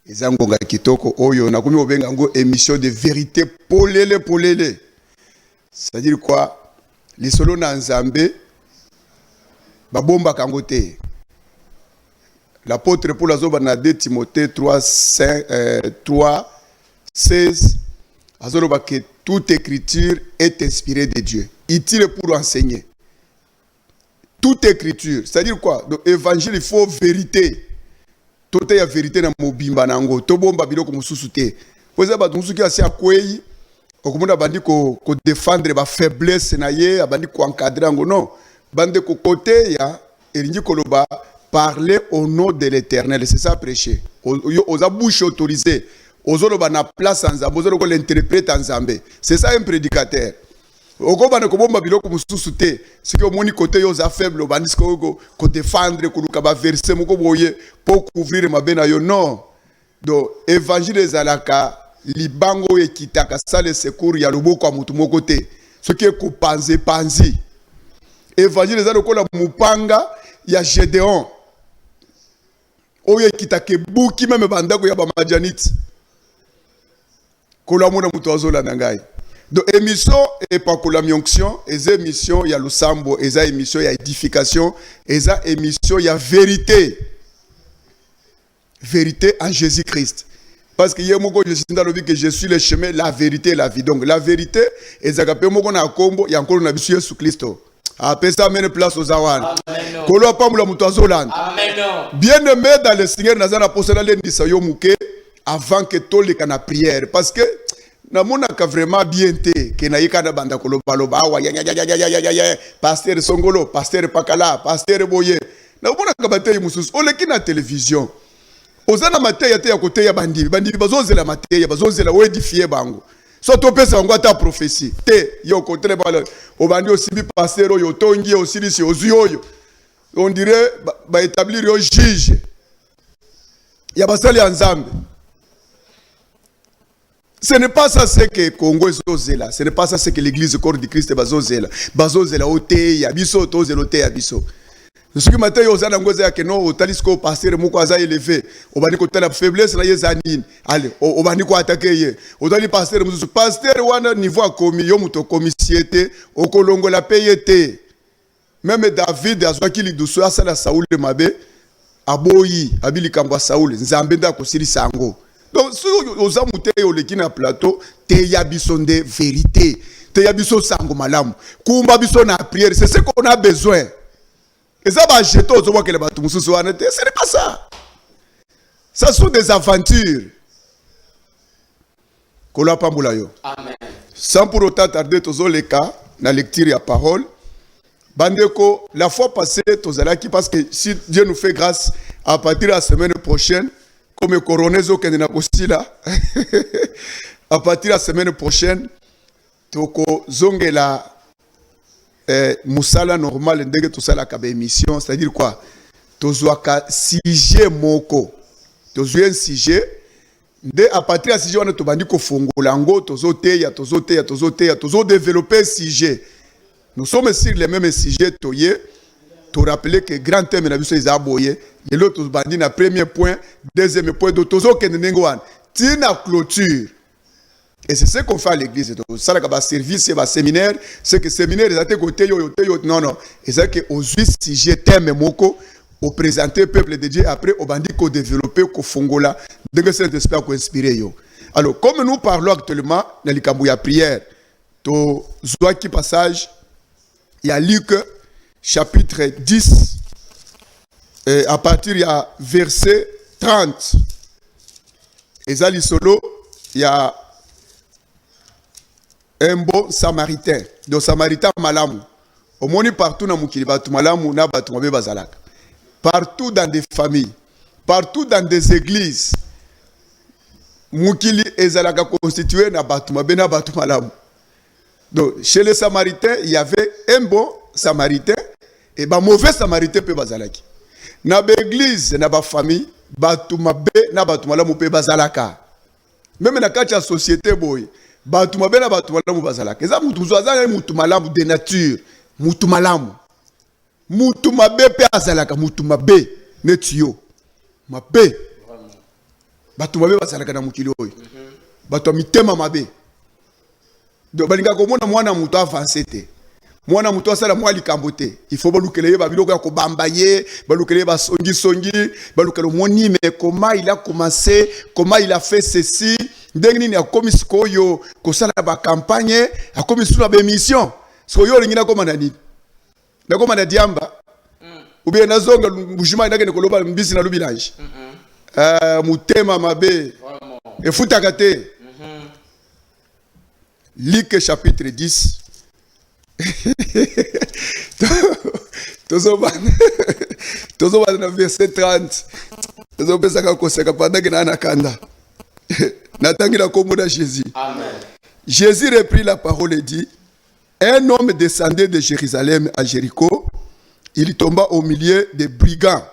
ezangonga kitoko oyo na kumi obenga ngo émission de vérité polele. C'est-à-dire quoi? Les solo na nzambe babomba kangote. L'apôtre Paul azoba na 2 Timothée 3:16 azoloba que toute écriture est inspirée de Dieu, utile pour enseigner. Toute écriture, c'est-à-dire quoi? Donc évangile il faut vérité. Toute ya vérité na mobimba nango. Tobomba biloko mususu te. Poza ba mususu ki asi akwei okomona bandi ko défendre ba faiblesse na ye, abandi ko encadrer ngo non. Bande ko côté ya elingi koloba parler au nom de l'Éternel, c'est ça prêcher. Aux bouche autorisée, aux autres na place en Zambé, aux autres l'interprète en Zambé. C'est ça un prédicateur. Au gouvernement comme on biloko mususu te, c'est que moni côté yo za faible, bandis ko défendre ko lukaba verser moko boye pour couvrir ma bena yo non. Donc évangile ezalaka libango ekitaka ça le secours ya loboko ya mutu moko te. Ce qui est ko panzi. Évangile ezalaka la mupanga ya Gédéon. Oye kitake buki même bandako ya ba majanit. Kola mona mutu azola nangai. Donc émission et pas que la mionction, et émission il y a le sambo, et émission il y a édification, et émission il y a vérité. Vérité en Jésus-Christ. Parce que hier je suis dans le vie que je suis le chemin, la vérité et la vie. Donc la vérité, et ça kapé moko na kombo, il y a encore na bisu Jésus Christ. Après ça mène place aux awan. Kolo pa mula mutu azoland. Bien aimé dans le Seigneur nazana posela lendi sayo muke avant que tout le kana prière parce que namona ka vraiment bien te ke na yika na banda koloba loba awa ya pasteur Songolo, pasteur Pakala, pasteur Boye. Namona ka batay mususu oleki na télévision. Ozana mateya te ya kote ya bandi bazozela mateya bazozela o édifier bango. So to pesa ngo ata prophétie. Te yo kote bala obandi aussi bi pasteur oyo tongi aussi lisi ozuyo. On dirait ba établir yo juge. Ya basali ya Nzambe. Ce n'est pas ça ce que Congo est zozela. Ce n'est pas ça ce que l'église corps du Christ est bazozela. Bazozela ote ya biso tozela ote ya biso. Ce qui matin yo zana ngoza ya que non otalisko pasteur moko aza élevé. Obani ko tala faiblesse na yezanine. Allez, obani ko attaquer ye. Otali pasteur musu pasteur wana niveau a komi yo muto komisiete okolongo la payete. Même David azwaki lidusu asala Saoul mabe aboyi abili kambwa Saoul nzambe nda kosili sango. Donc, si vous avez un plateau, te yabiso de vérité, te yabiso sango malamu, kumba biso na prière, c'est ce qu'on a besoin. Et ça va jeter aux hommes que les bateaux ce n'est pas ça. Ça sont des aventures. Amen. Sans pour autant tarder tous les cas, dans la lecture de la parole, Bandeko, la fois passée, tous qui parce que si Dieu nous fait grâce, à partir de la semaine prochaine, comme coronezo que na kosila à partir de la semaine prochaine toko zongela musala normal ndenge to sala ka émission, c'est-à-dire quoi tozwaka sujet moko tozwe un sujet de à partir de sujet on to bandi ko fongola ngo tozoteya tozo développer sujet. Nous sommes sur les mêmes sujets toye. To rappeler que grand thème na biso izaboye et l'autre bandi na premier point, deuxième point de tozo kenengwan tina clôture. Et c'est ce qu'on fait à l'église. Ça là ka service et ba séminaire, c'est que séminaire ils étaient côté yo non et c'est que aux sujet thème moko au présenter peuple de Dieu après au bandi ko développer ko fongola de Saint-Esprit ko inspirer yo. Alors comme nous parlons actuellement dans les kambuya prière to zwa qui passage il y a Luc chapitre 10, à partir du verset 30. Et Zali Solo, il y a un bon samaritain. Donc, samaritain malamu. Au moins, partout dans Moukili, malamu, na batumabe bazalak. Partout dans des familles, partout dans des églises, Moukili et Zalaka constitué na batumabe na batumalamu. Donc, chez les samaritains, il y avait un bon samaritain et ba mauvais samaritain pe bazalaki. Na l'église, na ba famille, batumabe na batumalamu pe bazalaka. Même na kati ya société boy, batumabe na batumalamu bazalaka. Eza mutu zazana mutu malamu de nature, mutu malamu. Mutu mabe pe azalaka, mutu mabe netio. Mabe. bato mabe bazalaka na mokili oyo bato mitema mabe do balinga komona mwana muto avancer te mwana muto asala mwa likambo te il faut balukele ye babiloko ya kobamba ye balukele ba songi balukele moni mais comment il a commencé comment il a fait ceci ndenge nini akomi sikoyo kosala ba campagne akomi sula ba émission sikoyo lingina komana nini na komana diamba ou bien nazonga bujima ndake ne koloba mbisi na lubilange mutema mabe efutaka te Luc chapitre 10 Tozoba dans verset 30 Tozopesa kakoseka pendant que na nakanda natangi la komoda Jésus. Amen. Jésus reprit la parole et dit: un homme descendait de Jérusalem à Jéricho. Il tomba au milieu des brigands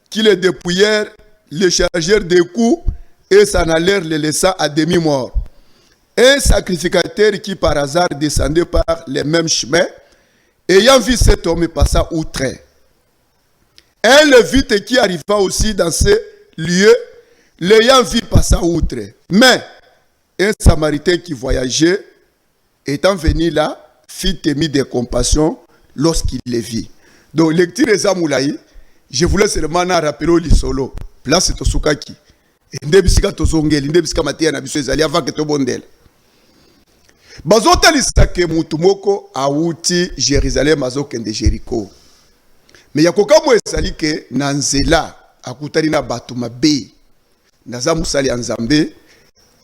qui le dépouillèrent, le chargèrent des coups et s'en allèrent le laissant à demi-mort. Un sacrificateur qui par hasard descendait par les mêmes chemins, ayant vu cet homme passa outre. Un lévite qui arriva aussi dans ce lieu, l'ayant vu passa outre. Mais un samaritain qui voyageait, étant venu là, fit émis de compassion lorsqu'il le vit. Donc, lecture des Amoulaï, je voulais seulement rappeler l'isolo. Place to sukaki. Ndebisika to zongeli, ndebisika matia na biso ezali avant que to bondel. Bazota lisake mutu moko auti Jérusalem azokende Jéricho. Mais yakoka mo ezali ke na nzela akutani na bato mabe. Naza musali ya Nzambe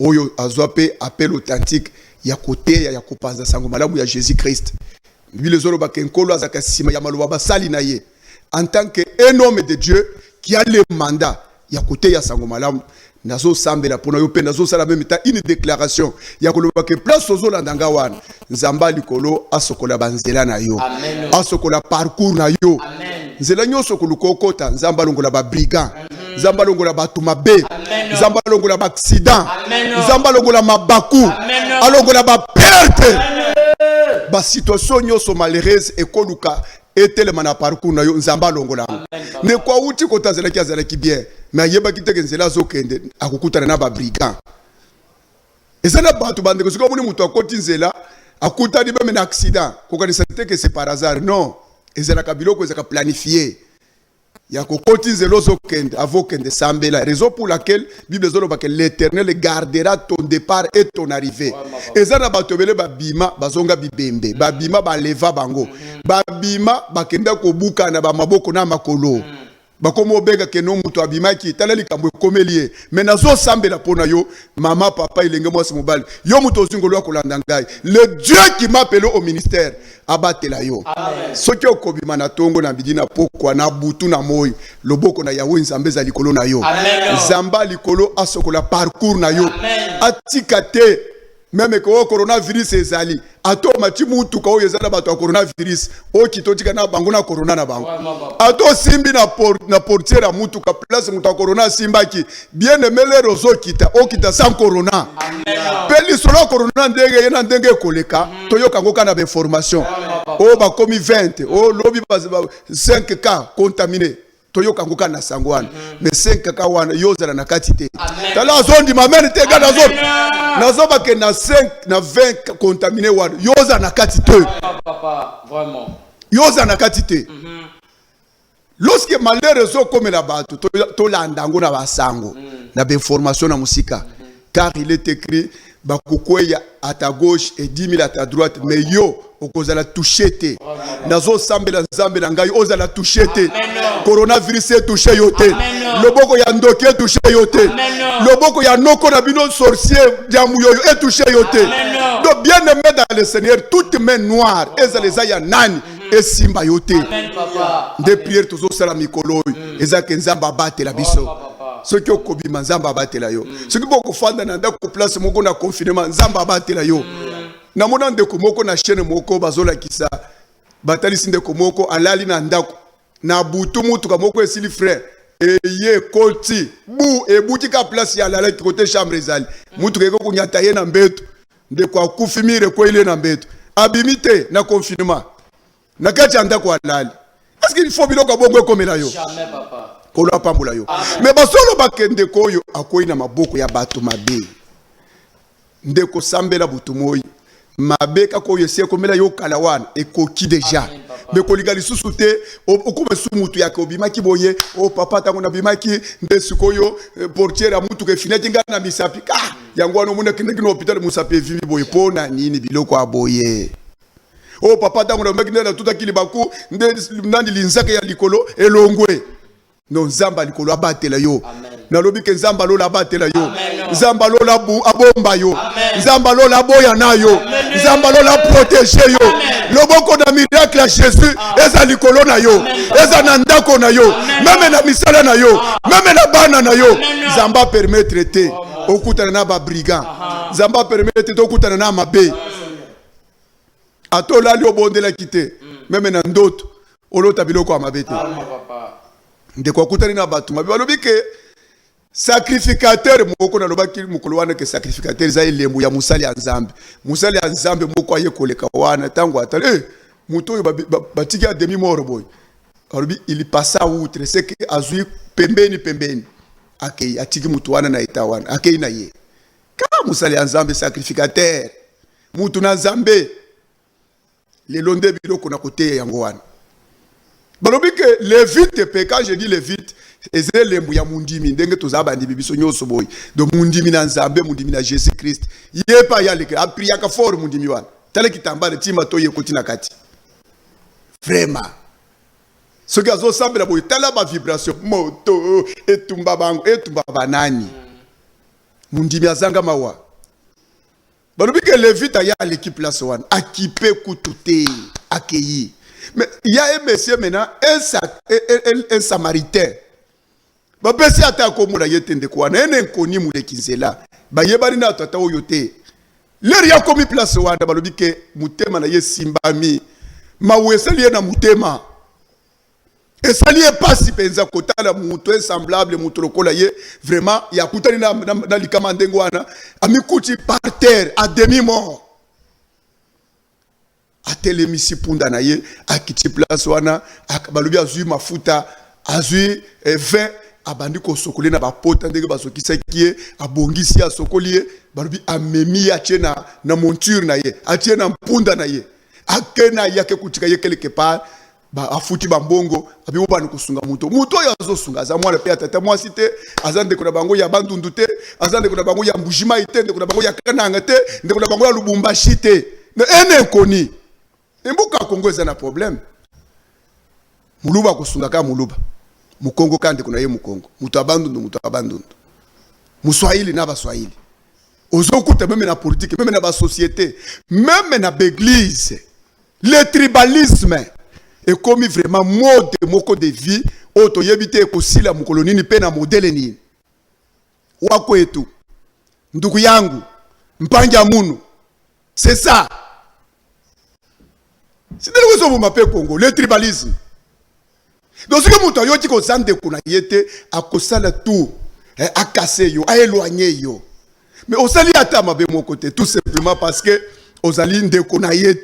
oyo azwa pe appel authentique ya kote ya kopanza sango malamu ya Jésus Christ. Bile zolo bakenkolo azaka sima ya maloba basali na ye. En tant que un homme de Dieu qui a le mandat ya kote ya sango malamu nazo sambela pona yo pe nazo sala même temps une déclaration ya koloba ke place ozo landanga wana Nzamba likolo asokola banzela na yo asokola parcours na yo nzela nyoso kolukokota Nzamba longola ba brigand Nzamba longola bato mabe Nzamba longola ba accident Nzamba longola mabaku alongola ba perte ba situation nyoso malheureuse ekoluka etelema na parcours na yo Nzamba longola ne kwa uti kotazela ki azala ki bien mais yeba kiteke nzela zokende akukutana na ba brigand ezana bato bande ko sikomo ni mutu akoti nzela akutani ba na accident kokanisa te que c'est par hasard non ezana kabiloko ezaka planifié ya kokoti nzela zokende avokende sambela raison pour laquelle Bible zoloba que l'Éternel gardera ton départ et ton arrivée ezana bato bele babima bazonga bibembe babima baleva bango babima bakenda kobuka na ba maboko na makolo bakomo bega ke no mutu abimaki tala likambo ekomelie mais nazo sambela pona yo mama papa ilenge mwasi mobali yo mutu ozingolo ya kolanda ngai le Dieu qui m'a appelé au ministère abatela yo soki okobima na tongo na bidina pokwa na butu na moyi loboko na Yahweh Nzambe za likolo na yo Nzamba likolo asokola parcours na yo atikate même que coronavirus ezali ato mati mutu ka oyezala bato ya coronavirus o kitotika na bango na corona na bango ato simbi na portière mutu ka place mutu corona simbaki bien aimé les rozo kita o kita sans corona peli solo corona ndenge yena ndenge koleka toyoka ngoka na information o ba komi 20 o lobi 5 cas contaminés toyoka ngoka na sangwana mais 5 cas wana yozala na katite tala zondi mamene te gana zondi nazo ba ke na 5 na 20 contaminé wana yoza na katite papa vraiment yoza na katite lorsque malheureusement comme la bato to landango na basango na ba information na musika car il est écrit bakukweya à ta gauche et 10 000 à ta droite mais yo okozala touché te nazo sambela Nzambe na ngai ozala touché te coronavirus est touché yote loboko ya ndoki est touché yote loboko ya noko na bino sorcier ya muyoyo est touché yote donc bien aimé dans le Seigneur toute main noire ezaleza ya nani esimba yote de prière toujours sala mikolo ezake Nzamba abatela biso soki okobima Nzamba abatela yo soki boko fanda na ndako place moko na confinement Nzamba abatela yo na mona ndeko moko na chaîne moko bazola kisa batalisi ndeko moko alali na ndako na butu mutu ka moko esili frère eye koti bu ebuti ka place ya lala côté chambre ezali mutu keko kunyata ye na mbeto ndeko akufimire ko ile na mbeto abimite na confinement na kati ya ndako alali Est-ce qu'il faut biloko bongo comme là yo? Jamais, papa. Kolo apambola yo. Mais basolo bakende koyo akoyi na maboko ya bato mabe. Ndeko sambela butu moyi. Mabe kakoyo se komela yo kalawana ekoki déjà. Mais koliga lisusu te okuma sumutu yake obimaki boye o papa tango na bimaki ndesukoyo portiere ya mutu ke fineti ngana na misapi ka yango wana muna kineki no hôpital musapi vimi boye pona nini biloko aboye. Oh papa tango na bimaki na tuta kili baku ndandi linzaka ya likolo elongwe. Non nzamba likolo abatela yo. Nalobi ke nzamba lola abatela yo. Nzamba lola abomba yo. Nzamba lola aboya na yo. Nzamba lola protéger yo. Loboko na miracle ya Jésus eza likolo na yo. Eza na ndako na yo. Même na misala na yo. Même na bana na yo. Nzamba permettre te okutana na ba brigand. Nzamba permettre te okutana na mabe. Atola li obondela kite. Même na ndoto olota biloko amabete. De quoi kutani na batu mabe balobi ke sacrificateur moko na lobaki mukolo wana ke sacrificateur za elembu ya musali ya nzambe. Musali ya nzambe moko aye koleka wana tango atale muto yo batiki a demi mort boy. Alobi il passa outre c'est que azui pembeni akei atiki muto wana na etawana akei na ye. Ka musali ya nzambe sacrificateur mutu na nzambe le londe biloko na kote yango wana. Balobi que Lévite pe quand je dis Lévite ezele lembu ya mundimi ndenge tozaba ndi bibiso nyoso boy do mundimi na nzambe mundimi na Jésus Christ yepa yale ke apria ka for mundimi wana tale kitambale tima to yekoti na kati vraiment ce que azo sambela boy tala ba vibration moto etumba bango etumba banani mundimi azanga mawa. Balobi que Lévite ya l'équipe place wana akipe kutute accueilli. Mais il y a un monsieur maintenant, un samaritain. Ba pesi ata ko mura yetende ko na ene koni mule kinzela. Ba yebani na tata oyote. Leri ya komi place wanda balobi ke mutema na ye simbami. Ma weseli na mutema. Et ça lié pas si penza kotala muto semblable muto lokola ye vraiment ya kutani na likama ndengo wana amikuti par terre à demi mort. Atelemisi punda na ye akiti place wana akabalobi azui mafuta azui vin abandi ko sokole na bapota ndenge basokisa kie abongisi ya sokolie balobi amemi atie na monture na ye atie na punda na ye akena yake kutika ye quelque part ba afuti bambongo abibo bani kusunga muto ya zo sunga za mwana pe atata mwasi te azande kuna bango ya bandundu te azande kuna bango ya mbujima ite ndeko na bango ya kananga te ndeko na bango ya lubumbashi te na ene koni. Mbuka Kongo eza na problème. Muluba kusunga ka muluba. Mukongo kande kuna ye mukongo. Mutu abandundu. Muswahili na baswahili. Ozokuta même na politique, même na ba société, même na l'église. Le tribalisme est comme vraiment mode moko de vie oto yebite ekosila mukolo nini pe na modele nini. Wako etu. Ndugu yangu, mpanja munu. C'est ça. C'est de quoi vous m'appelez Congo, le tribalisme. Donc ce que vous avez dit que vous avez dit à kosala tout, à casser yo, à éloigner yo. Mais vous allez attendre de mon côté, tout simplement parce que vous allez déconnailler.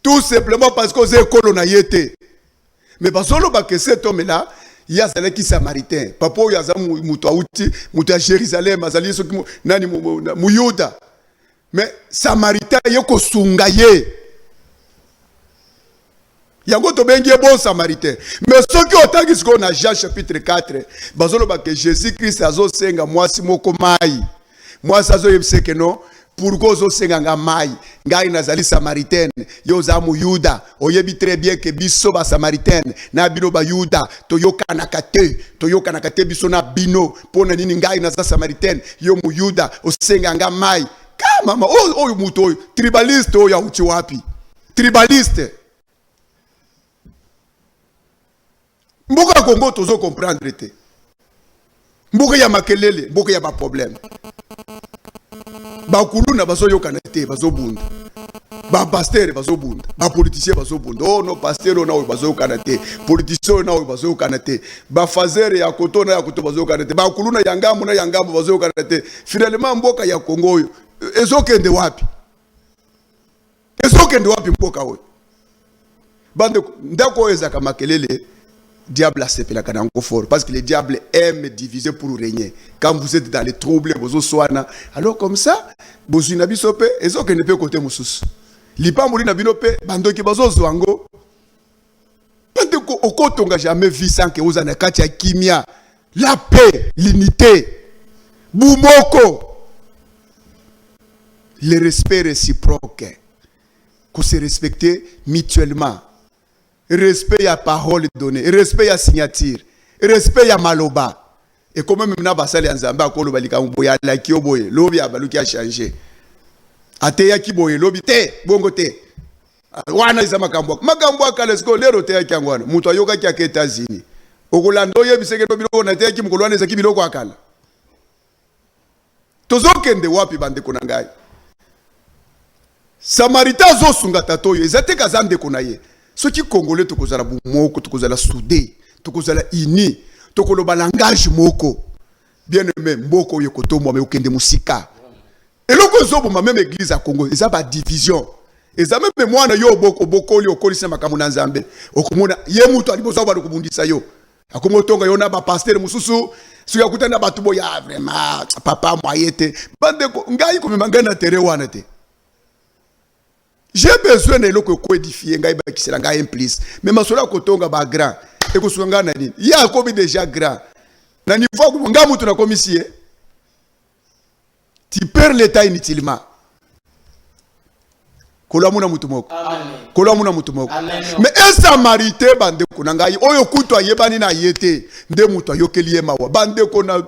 Tout simplement parce que vous avez colonisé. Mais parce que cet homme-là, il y a des qui samaritain. Papa, il y a des gens à Jérusalem, nani Muyuda. Mais samaritain, il y a des sungaye. Yango to bengi bon samaritain. Mais ce qui autant qui se dans Jean chapitre 4, bazolo ba que Jésus Christ azo senga mwasi moko mai. Mwasi azo yebse que non pourquoi zo senga nga mai. Ngai nazali samaritaine, yo za mu Yuda. Oyebi très bien que biso ba samaritaine na bino ba Yuda to yokana kate biso na bino pona nini ngai na za samaritaine yo mu Yuda osenga nga mai. Kama mama oyo muto oyo tribaliste oyo uchi wapi? Tribaliste. Mboka Congo tozo comprendre te. Mboka ya makelele, mboka ya ba problème. Ba kuluna bazo yokana te, bazo bunda. Ba pasteur bazo bunda, ba politicien bazo bunda. Oh no pasteur na oyo bazo yokana te, politicien na oyo bazo yokana te. Ba fazer ya koto na ya koto bazo yokana te. Ba kuluna ya ngambo na ya ngambo bazo yokana te. Finalement mboka ya Congo oyo ezokende wapi? Ezokende wapi mboka oyo? Bande ndako ezaka makelele diable a sepela kanango fort parce que le diable aime diviser pour régner. Quand vous êtes dans les troubles, vous soana. Alors comme ça, vous na bisope ezo que ne peut côté mususu. Lipa muri na binope bando ki bazo zwango. Bande ko okotonga jamais vu sans que vous en kati ya kimia, la paix, l'unité. Boumoko. Le respect réciproque. Qu'on se respecte mutuellement. Respect à parole donnée, respect à signature, respect à maloba. Et comme même na basali anzamba ko loba lika mboya la ki oboye, lobi abaluki a changé. Ate ya ki boye lobi te, bongo te. Wana isa makambo. Makambo akale sko lero te ya kyangwana. Mutu ayoka ki ake États-Unis. Okolando ye biseke no biloko na te ya ki mukolwana za ki biloko akala. Tozokende wapi bande konangai. Samarita zo sunga tatoyo, ezate kazande konaye. Ce qui congolais to kozala moko to kozala soudé to kozala uni to koloba langage moko bien aimé mboko yekoto mo me okende musika eloko zobo ma même église à Congo eza ba division eza même mwana yo boko li okolisa makambo na Nzambe okomona ye mutu aliboza ba kubundisa yo akomotonga yo na ba pasteur mususu suya kutana batu boya vraiment papa moyete bande ngai ko mangana tere wana te. J'ai besoin de l'eau édifié, qui sera un plus. Mais ma soeur kotonga ba grand. Et que soit nani. Il y a comme déjà grand. Na niveau où nga mutu na commissie. Tu perds l'état inutilement. Kolamuna mutumoko. Kolamuna mutumoko. Mais un samaritain bande konangai oyo kuto ayebani na yete nde mutu ayokeli mawa bande ko na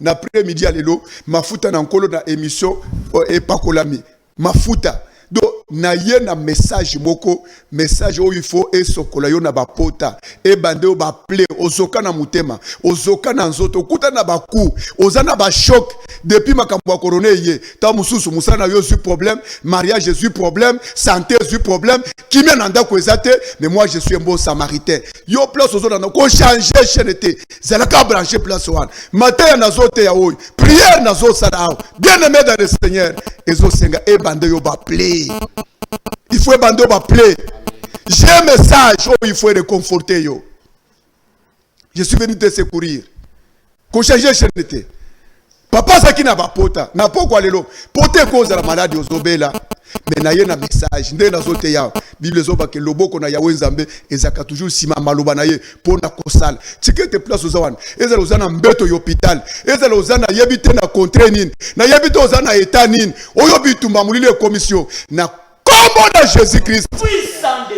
après-midi alelo mafuta na nkolo na émission et pakolami mafuta. Donc, na ye na message moko, message où il faut et sokola yo na bapota, et bande o ba ple, ozoka na mutema, ozoka na nzoto, kuta na baku, ozana ba choc, depuis makambo korone ye, ta mususu musana yo su problème, mariage je suis problème, santé je suis problème, qui mène anda ko ezate, mais moi je suis un bon samaritain. Yo place ozona ko changer chaîneté, zalaka brancher place one. Matin na zote ya oy, prière na zo sala. Bien aimé dans le Seigneur, ezo senga e bande yo ba ple. Il faut abandonner ma plaie. J'ai un message où il faut réconforter. Je suis venu te secourir. Qu'on change de chaîne. Papa ça qui n'a pas pota. N'a pas quoi lelo. Pote cause la maladie aux obéla. Mais n'a un message. Ndé na zote ya. Bible zoba que lobo qu'on a yawe nzambe. Ezaka toujours sima maloba na ye. Pona kosal. Tike te place aux awan. Ezala ozana mbeto y'hôpital. Ezala ozana yebite na contre nin. Na yebite ozana état nin. Oyobitu mbamulile commission. Na comment de Jésus-Christ.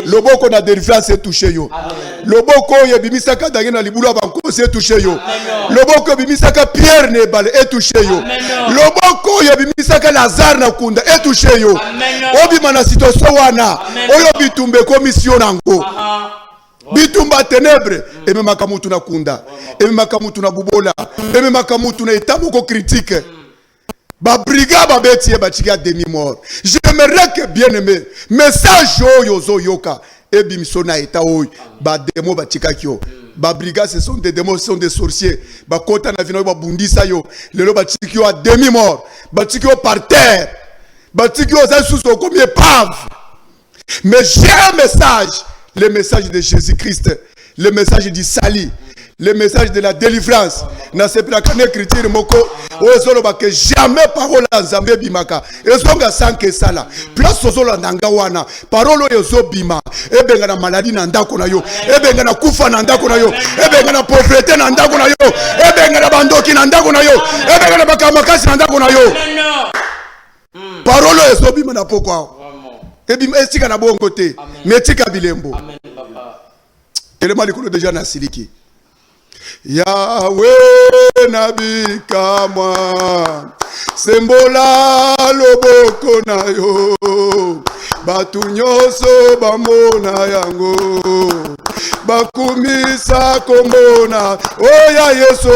Le boko na délivrance est touché yo. Le boko yebimisaka dangena libula banko c'est touché yo. Le boko yebimisaka Pierre Nebal est touché yo. Le boko yebimisaka Lazare na kunda est touché yo. Obi mana situation wana. Oyo bitumbe commission nango. Bitumba ténèbres et même makamutu na kunda. Et même makamutu na bubola. Et même makamutu na etamoko critique. Ba briga ba betie ba chiga demi mort. J'aimerais que bien aimé message yozo yoka et bimsona eta oy ba demo ba chika kyo. Ba briga ce sont des démons, ce sont des sorciers. Ba kota na vino ba bundisa yo. Lelo ba chikyo à demi mort. Ba chikyo par terre. Ba chikyo za sous au comme épave. Mais j'ai un message, le message de Jésus-Christ, le message du salut. Le message de la délivrance. Na sepela kane écriture moko ozolo ba que jamais parole nzambe bimaka. Ezonga sanke sala. Place ozolo ndanga wana. Parole yozo bima. Ebenga na maladie na ndako na yo. Ebenga na kufa na ndako na yo. Ebenga na pauvreté na ndako na yo. Ebenga na bandoki na ndako na yo. Ebenga na bakamakasi na ndako na yo. Parole yozo bima na poko. Ebima esika na bongo te. Metika bilembo. Amen papa. Elema likolo déjà na siliki. Yahweh nabika mwa sembola loboko na yo batu nyonso bamona yango bakumisa komona oya Yesu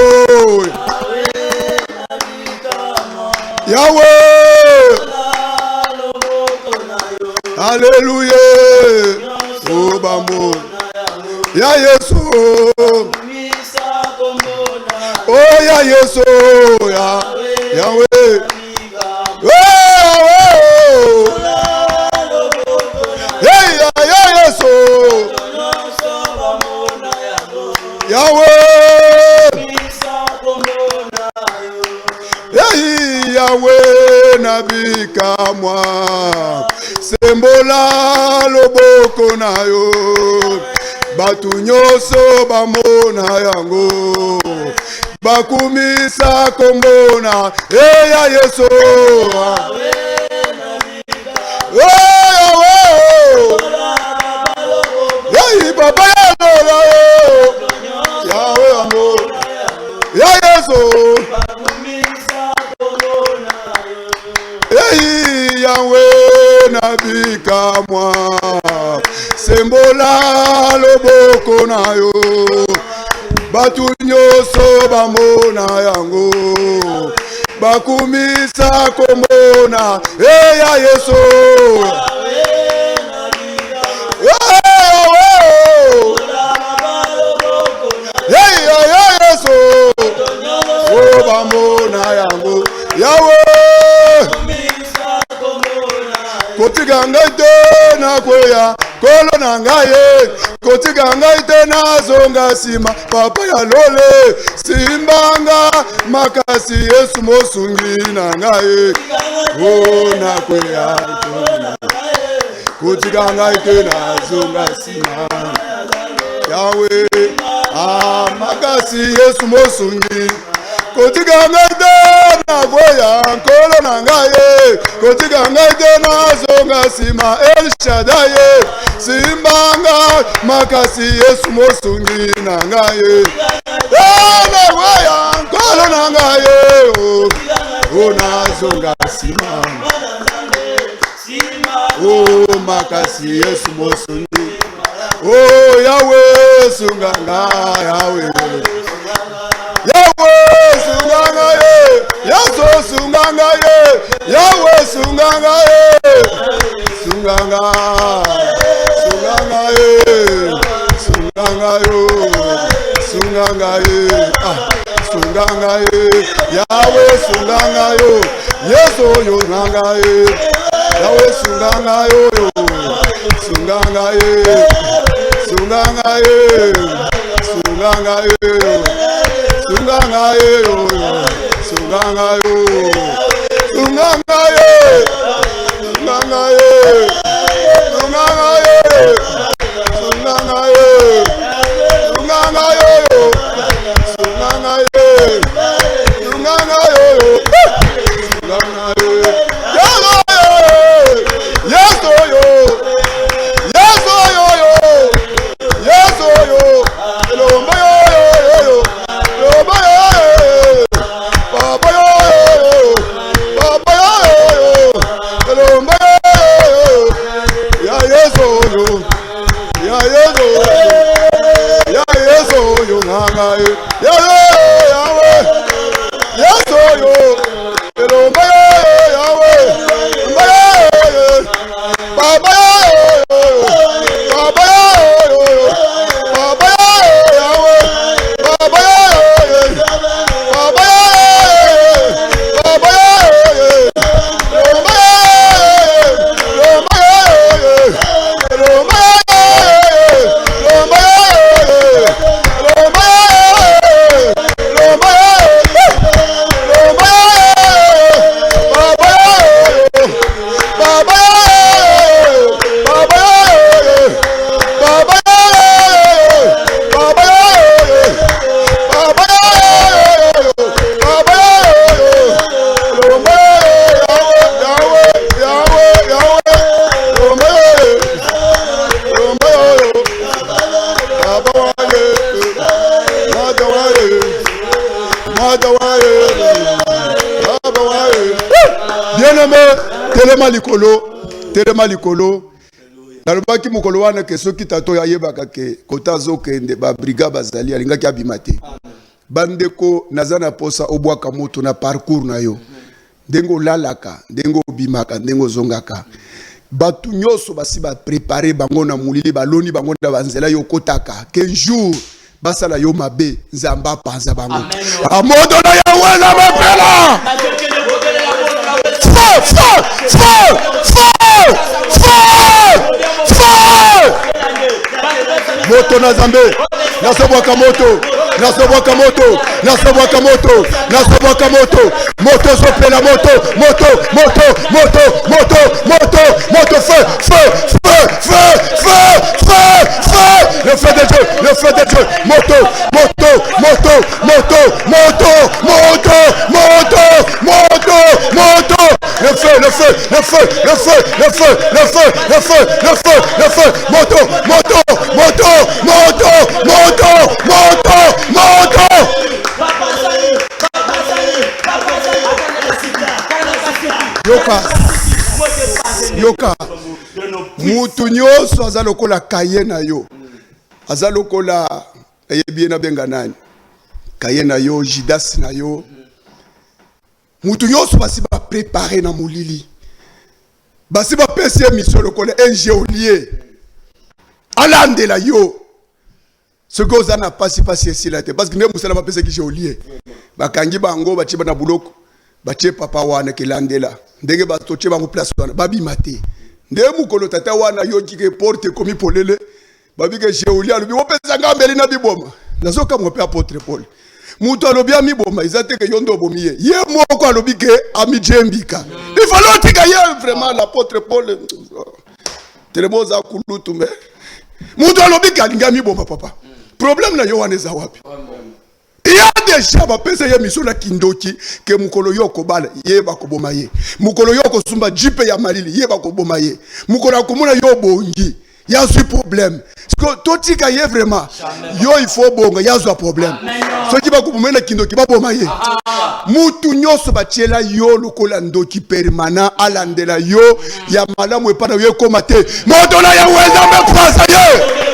Yahweh Alléluia o bamona ya Yesu oh ya Yesu ya Yahweh oh hey ya Yesu bikamwa sembola loboko na yo batu nyonso bamona yango bakumisa kombona eya Yesu Yay baba Yahweh yango ya Yesu Yay Yahweh nabikamwa sembola loboko na yo batu nyonso bamona yango bakumisa kombona eya Yesu Yesu bamona yango Yahweh kotika ngai te na kweya kolo na ngai kotika ngai te na zonga nsima papa ya lole simbanga makasi Yesu mosungi na ngai na kweya kotika ngai te na zonga nsima Yahweh makasi Yesu mosungi kotika ngai te na kweya kolo na ngai kotika ngai te na zonga nsima El Shaddai simbanga makasi Yesu mosungi na ngai na kweya kolo na ngai na zonga nsima makasi Yesu mosungi Yahweh sunganga Yahweh sunganga Yesu sunganga Yahweh sunganga sunganga sunganga Yahweh sunganga Yesu yo nanga Yahweh sunganga sunganga sunganga sunganga sunganga sunganga sunganga telema likolo nalobaki mokolo wana ke soki tato yayebaka ke kota zokende ba briga bazali alingaki abima te bandeko naza na posa obwaka moto na parcours na yo ndenge olalaka ndenge obimaka ndenge ozongaka batu nyonso basi ba préparer bango na mulili baloni bango na banzela yo kotaka qu'un jour basala yo mabe nzamba panza bango amodo na yawe na mapela moto na zambe nasobwaka moto nasobwaka moto nasobwaka moto nasobwaka moto moto zopela moto moto moto moto moto moto moto feu feu feu feu feu feu feu le feu de Dieu le feu de Dieu moto moto moto moto moto moto moto moto moto le feu le feu le feu le feu le feu le feu le feu le feu le feu moto moto moto moto moto moto moto yoka yoka mutu nyonso aza lokola kaye na yo aza lokola eyebi na benga nani kaye na yo Judas na yo mutu nyonso basi ba préparer na molili basi ba pesi mission lokola un geolier alandela yo ce que oza na pasi esi la te parce que ne musala ba pesi ki geolier bakangi bango batie na buloko batie papa wana kelandela ndenge batotie bango place wana babima te nde mukolo tata wana yo kike porte komi polele babike geolier alobi opesa ngambeli na biboma nazoka mo pe apôtre Paul mutu alobi amiboma izate ke yondo bomiye ye moko alobi ke amijembika il faut tika ye vraiment l'apôtre Paul teleboza kulutu me mutu alobi ke alinga miboma papa problème na yo wana eza wapi il y a déjà bapesa ye mission na kindoki ke mukolo yo kobala ye bakoboma ye mukolo yo kosumba jipe ya malili ye bakoboma ye mukolo akomona yo bongi ya zwi problème parce que totika ye vraiment yo il faut bonga ya zwa problème soki bakoboma na kindoki baboma ye mutu nyonso batiela yo lokola ndoki permanent alandela yo ya malamu epana yo ekoma te moto na ya weza mepasa ye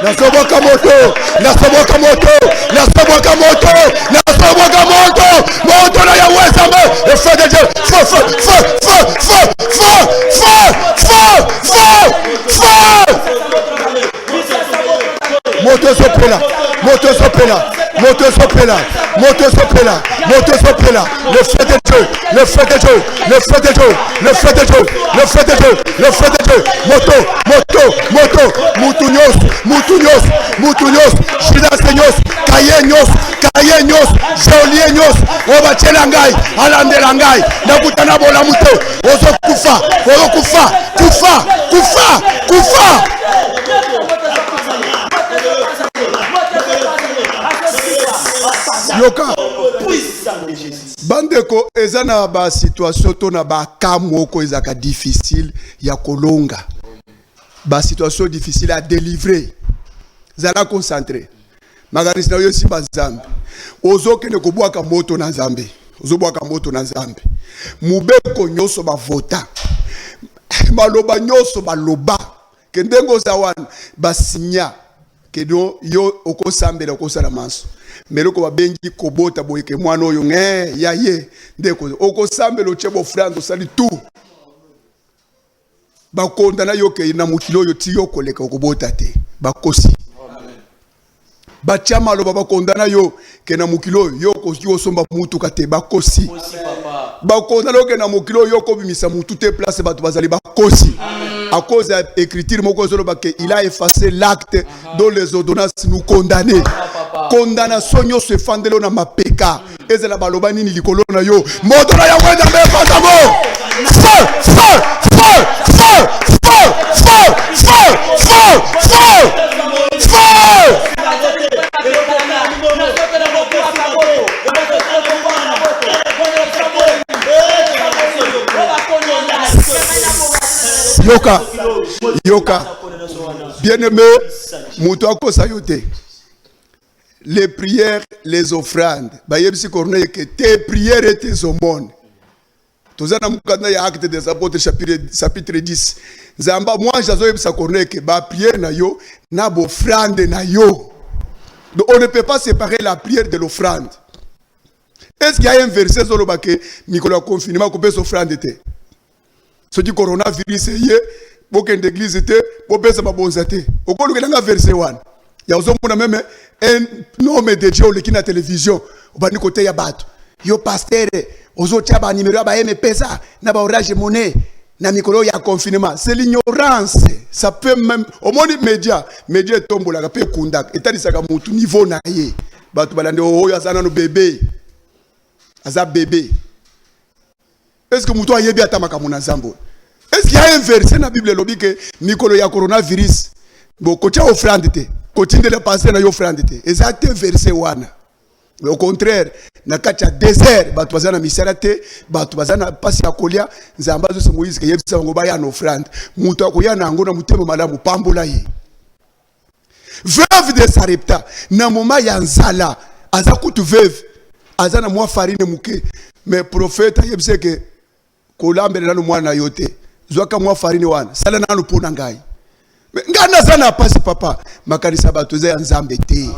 nasoboka moto nasoboka moto nasoboka moto nasoboka moto moto na ya weza me le feu de Dieu feu feu feu feu feu feu feu feu moto sopela moto sopela moto sopela moto sopela moto sopela le feu de Dieu le feu de Dieu le feu de Dieu le feu de Dieu le feu de Dieu le feu de Dieu moto moto moto mutunyos mutunyos mutunyos Judas nyos kaye nyos Jolie nyos obachela ngai alandela ngai nakutana bola muto ozokufa kufa kufa kufa kufa yoka bandeko eza na ba situation to na ba kamoko ezaka difficile ya kolonga ba situation difficile à délivrer zala concentré magarisi na yo simba nzambe ozokende kobwaka moto na nzambe ozobwaka moto na nzambe mubeko nyonso bavota maloba nyonso baloba kendengo za wana basinya kedo yo okosambela okosala manso meloko babengi kobota boyeke mwana oyo ya ye ndeko okosambela ochebo frère osali tout bakondana yo ke na mukilo yo ti yo koleka okobota te bakosi batia maloba bakondana yo ke na mukilo yo koki osomba mutu kate bakosi bakondana yo ke na mukilo yo kobimisa mutu te place bato bazali bakosi à cause de l'écriture il a effacé l'acte dont les ordonnances nous condamnaient. Condamnation yo se fandelo na mapeka ezela baloba nini likolo na yo moto na ya wenda me patamo feu feu feu feu feu feu feu feu feu yoka yoka bien-aimé muto akosa yote les prières, les offrandes. Bayebsi Corneille que tes prières et tes aumônes. Tozana mukanda ya acte des apôtres chapitre 10. Zamba moi jazo yebsa Corneille que ba prière na yo na bo offrande na yo. Donc on ne peut pas séparer la prière de l'offrande. Est-ce qu'il y a un verset sur le baquet Nicolas confinement qu'on peut s'offrande te? Ce qui coronavirus est boken d'église te, bobe sa babonzate. Au cours de la verset 1. Il y a même un homme de Dieu qui na télévision au bani côté ya bato yo pasteur ozo tia ba numéro ba MP ça na ba orange monnaie na mikolo ya confinement, c'est l'ignorance. Ça peut même au monde média tombola pe kundak etalisaka mutu niveau na ye. Batu balande oyo azana no bébé. Aza bébé. Est-ce que mutu ayebi atamaka mona zambo? Est-ce qu'il y a un verset dans la Bible lobi que mikolo ya coronavirus bo kocha offrande te. Kotinde le passer na yo offrande te. Exact verset wana. Mais au contraire, na kacha désert, batu bazana misara te, batu bazana pasi ya kolia, nzamba zo se Moïse ke yebisa ngo ba ya no offrande. Mutu akoya na ngo na mutema malamu pambola ye. Veuve de Sarepta, na moma ya nzala, aza kutu veuve, aza na mwa farine muke, mais prophète yebisa ke kolambele na no mwana yote. Zwaka mwa farine wana, sala na no pona ngai. Mais ngana zana pasi papa, makanisa batu za nzambe te.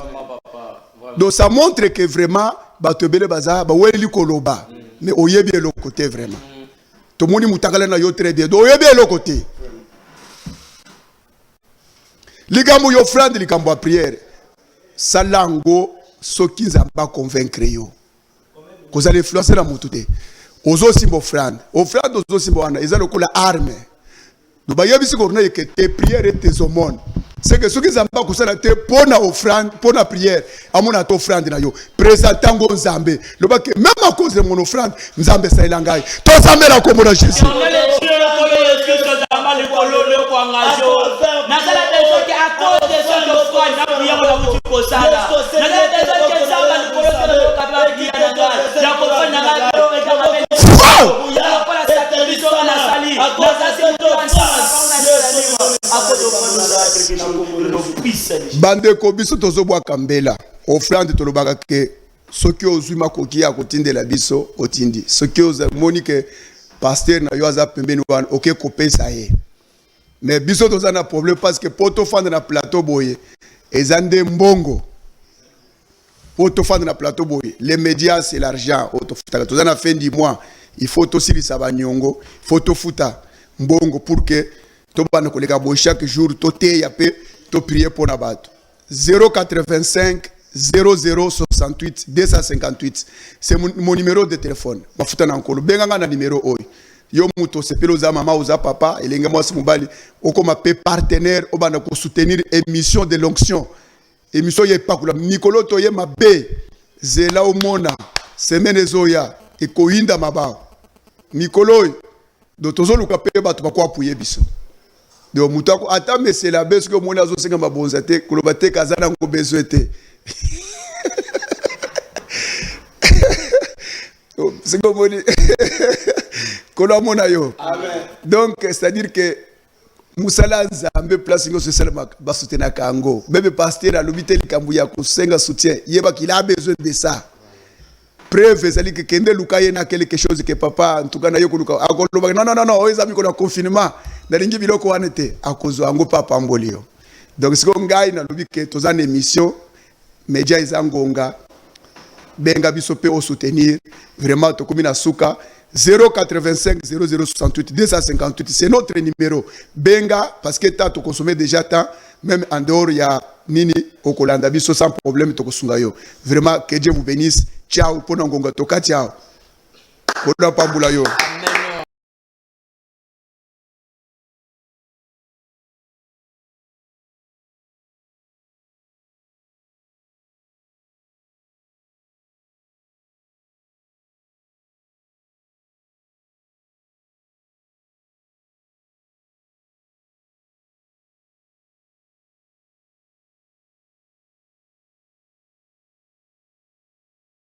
Donc ça montre que vraiment batobele baza ba weli koloba mais oyebi le côté vraiment tout le monde mutakala na yo très bien donc oyebi le côté ligambo yo frande likambo a prière salango soki nzamba convaincre yo koza l'influencer na mutu te ozo simbo frande ozo simbo wana eza lokola arme do ba yebi siko na que tes prières et tes aumônes. C'est que ceux qui n'ont pas couché la tête pour la offrande, pour la prière, à mon offrande na yo. Présentant Nzambe. Le bac même à cause de mon offrande, Nzambe ça il engage. Toi ça met la commune à Jésus. Bande kobiso tozo bwa kambela offrande to lobaka ke soki ozuma koki ya kotindela biso otindi soki ozamoni ke pasteur na yo aza pembeni wana oke kopesa ye mais biso toza na problème parce que poto fanda na plateau boye ezande mbongo poto fanda na plateau boye les médias c'est l'argent autofuta toza na fin du mois il faut aussi lisaba nyongo il faut to futa mbongo pour que to bana koleka bo chaque jour to te ya pe to prier pour na bato 085 0068 258 c'est mon numéro de téléphone mafuta na nkolo benga na numéro oyo yo muto sepelo za mama oza papa elenga mwasi mobali okoma pe partenaire obana ko soutenir émission de l'onction émission ye pakula mikolo to ye mabe zela omona semaine zoya e koinda mabao mikolo do tozoluka pe bato bakwa puye biso de mutako ata mesela beso que mona zo senga mabonza te koloba te kazana ngo beso te c'est comme on dit kolomona yo amen donc c'est-à-dire que musala nzambe place ngo seulement ba soutenir kango bébé pasteur alobite likambu ya kusenga soutien yeba qu'il a besoin de ça preuve c'est que kende lukaye na quelque chose que papa en tout cas na yo kuluka akoloba non oza mi ko na confinement na lingi biloko wanete akozo ango papa mbolio donc siko ngai na lobi ke tozana émission média izangonga benga biso pe au soutenir vraiment to komina suka 085 0068 258 c'est notre numéro benga parce que ta to consommer déjà temps même en dehors ya nini okolanda biso sans problème to kosunga yo vraiment que Dieu vous bénisse ciao pona ngonga toka ciao pona pambula yo.